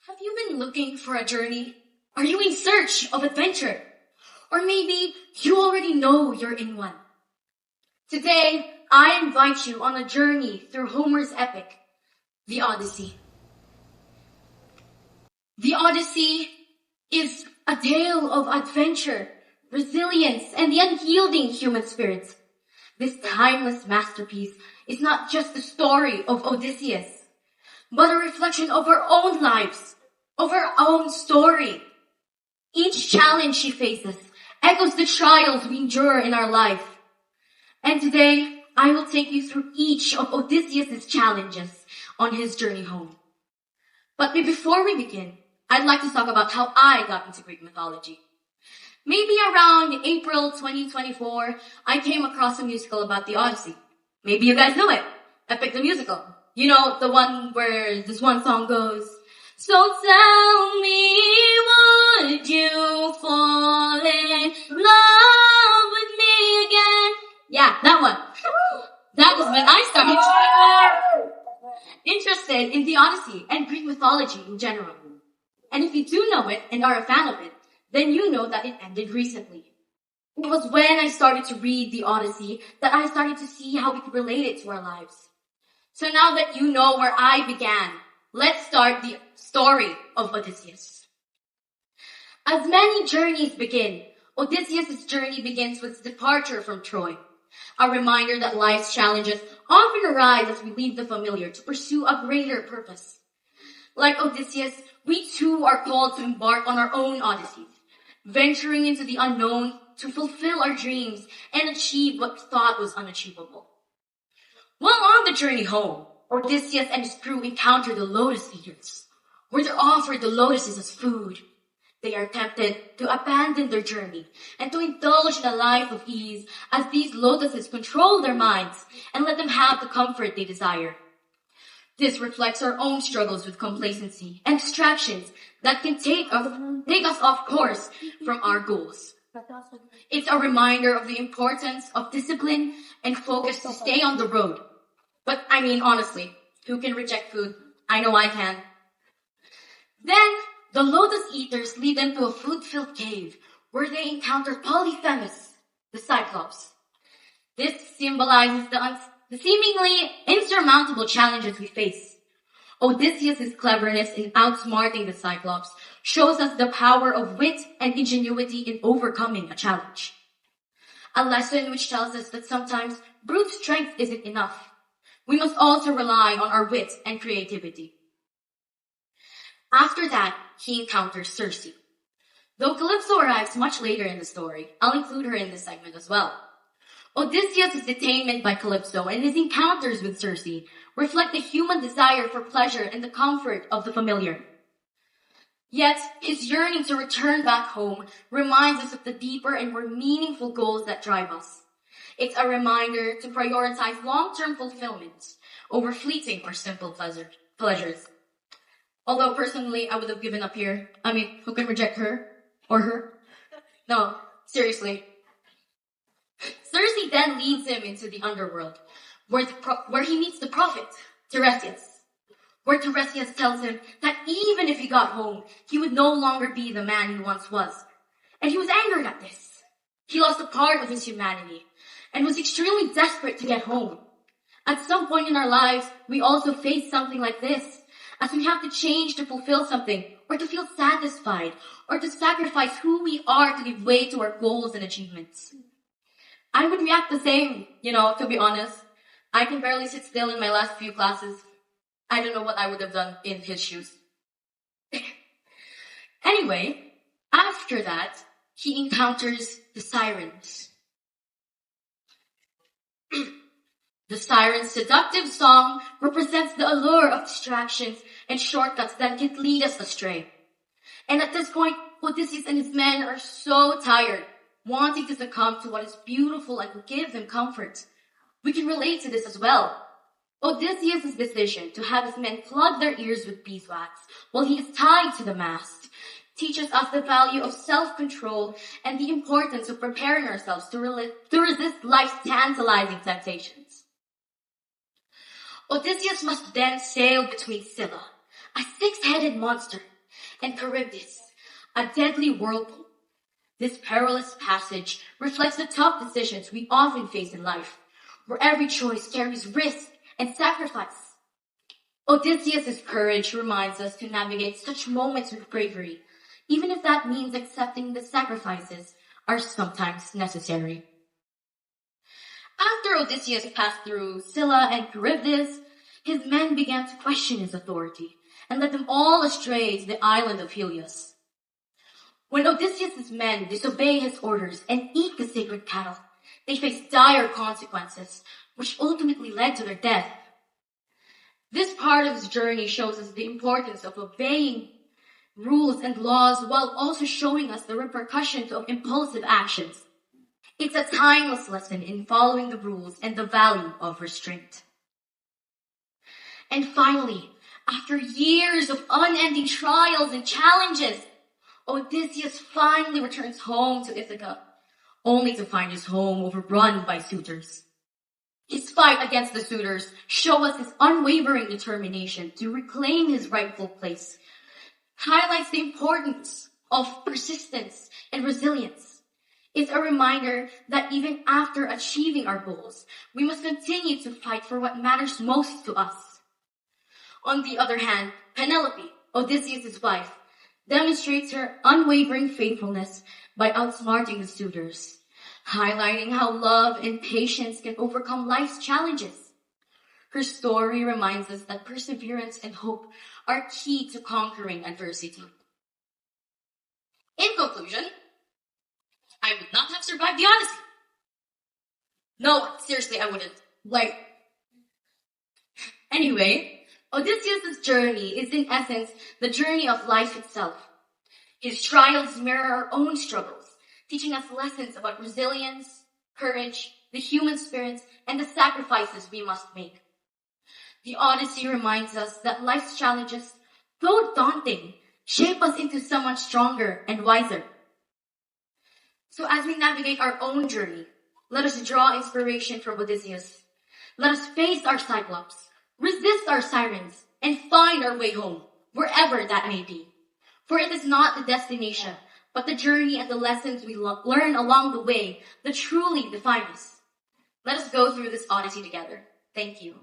Have you been looking for a journey? Are you in search of adventure? Or maybe you already know you're in one. Today, I invite you on a journey through Homer's epic, the Odyssey. The Odyssey is a tale of adventure, resilience, and the unyielding human spirit. This timeless masterpiece is not just the story of Odysseus, but a reflection of our own lives, of our own story. Each challenge she faces echoes the trials we endure in our life. And today, I will take you through each of Odysseus' challenges on his journey home. But before we begin, I'd like to talk about how I got into Greek mythology. Maybe around April 2024, I came across a musical about the Odyssey. Maybe you guys know it. Epic the Musical. You know, the one where this one song goes, "So tell me, would you fall in love with me again?" Yeah, that one. That was when I started interested in the Odyssey and Greek mythology in general. And if you do know it and are a fan of it, then you know that it ended recently. It was when I started to read the Odyssey that I started to see how we could relate it to our lives. So now that you know where I began, let's start the story of Odysseus. As many journeys begin, Odysseus' journey begins with his departure from Troy. A reminder that life's challenges often arise as we leave the familiar to pursue a greater purpose. Like Odysseus, we too are called to embark on our own Odysseys, venturing into the unknown to fulfill our dreams and achieve what we thought was unachievable. While on the journey home, Odysseus and his crew encounter the lotus eaters, where they're offered the lotuses as food. They are tempted to abandon their journey and to indulge in a life of ease as these lotuses control their minds and let them have the comfort they desire. This reflects our own struggles with complacency and distractions that can take us off course from our goals. It's a reminder of the importance of discipline and focus to stay on the road. But I mean, honestly, who can reject food? I know I can. Then, the lotus eaters lead them to a food-filled cave where they encounter Polyphemus, the Cyclops. This symbolizes the seemingly insurmountable challenges we face. Odysseus' cleverness in outsmarting the Cyclops shows us the power of wit and ingenuity in overcoming a challenge. A lesson which tells us that sometimes brute strength isn't enough. We must also rely on our wit and creativity. After that, he encounters Circe. Though Calypso arrives much later in the story, I'll include her in this segment as well. Odysseus' detainment by Calypso and his encounters with Circe reflect the human desire for pleasure and the comfort of the familiar. Yet, his yearning to return back home reminds us of the deeper and more meaningful goals that drive us. It's a reminder to prioritize long-term fulfillment over fleeting or simple pleasures. Although personally, I would have given up here. I mean, who can reject her? Or her? No, seriously. Circe then leads him into the underworld, where he meets the prophet, Tiresias. Where Tiresias tells him that even if he got home, he would no longer be the man he once was. And he was angered at this. He lost a part of his humanity and was extremely desperate to get home. At some point in our lives, we also face something like this, as we have to change to fulfill something, or to feel satisfied, or to sacrifice who we are to give way to our goals and achievements. I would react the same, to be honest. I can barely sit still in my last few classes. I don't know what I would have done in his shoes. Anyway, after that, he encounters the sirens. The siren's seductive song represents the allure of distractions and shortcuts that can lead us astray. And at this point, Odysseus and his men are so tired, wanting to succumb to what is beautiful and will give them comfort. We can relate to this as well. Odysseus' decision to have his men plug their ears with beeswax while he is tied to the mast teaches us the value of self-control and the importance of preparing ourselves to resist life's tantalizing temptations. Odysseus must then sail between Scylla, a six-headed monster, and Charybdis, a deadly whirlpool. This perilous passage reflects the tough decisions we often face in life, where every choice carries risk and sacrifice. Odysseus' courage reminds us to navigate such moments with bravery, even if that means accepting the sacrifices are sometimes necessary. After Odysseus passed through Scylla and Charybdis, his men began to question his authority and led them all astray to the island of Helios. When Odysseus' men disobey his orders and eat the sacred cattle, they face dire consequences, which ultimately led to their death. This part of his journey shows us the importance of obeying rules and laws while also showing us the repercussions of impulsive actions. It's a timeless lesson in following the rules and the value of restraint. And finally, after years of unending trials and challenges, Odysseus finally returns home to Ithaca, only to find his home overrun by suitors. His fight against the suitors shows us his unwavering determination to reclaim his rightful place, highlights the importance of persistence and resilience. It's a reminder that even after achieving our goals, we must continue to fight for what matters most to us. On the other hand, Penelope, Odysseus' wife, demonstrates her unwavering faithfulness by outsmarting the suitors, highlighting how love and patience can overcome life's challenges. Her story reminds us that perseverance and hope are key to conquering adversity. In conclusion, I would not have survived the Odyssey. No, seriously, I wouldn't. Anyway, Odysseus' journey is in essence the journey of life itself. His trials mirror our own struggles, teaching us lessons about resilience, courage, the human spirit, and the sacrifices we must make. The Odyssey reminds us that life's challenges, though daunting, shape us into someone stronger and wiser. So as we navigate our own journey, let us draw inspiration from Odysseus. Let us face our cyclops, resist our sirens, and find our way home, wherever that may be. For it is not the destination, but the journey and the lessons we learn along the way that truly define us. Let us go through this Odyssey together. Thank you.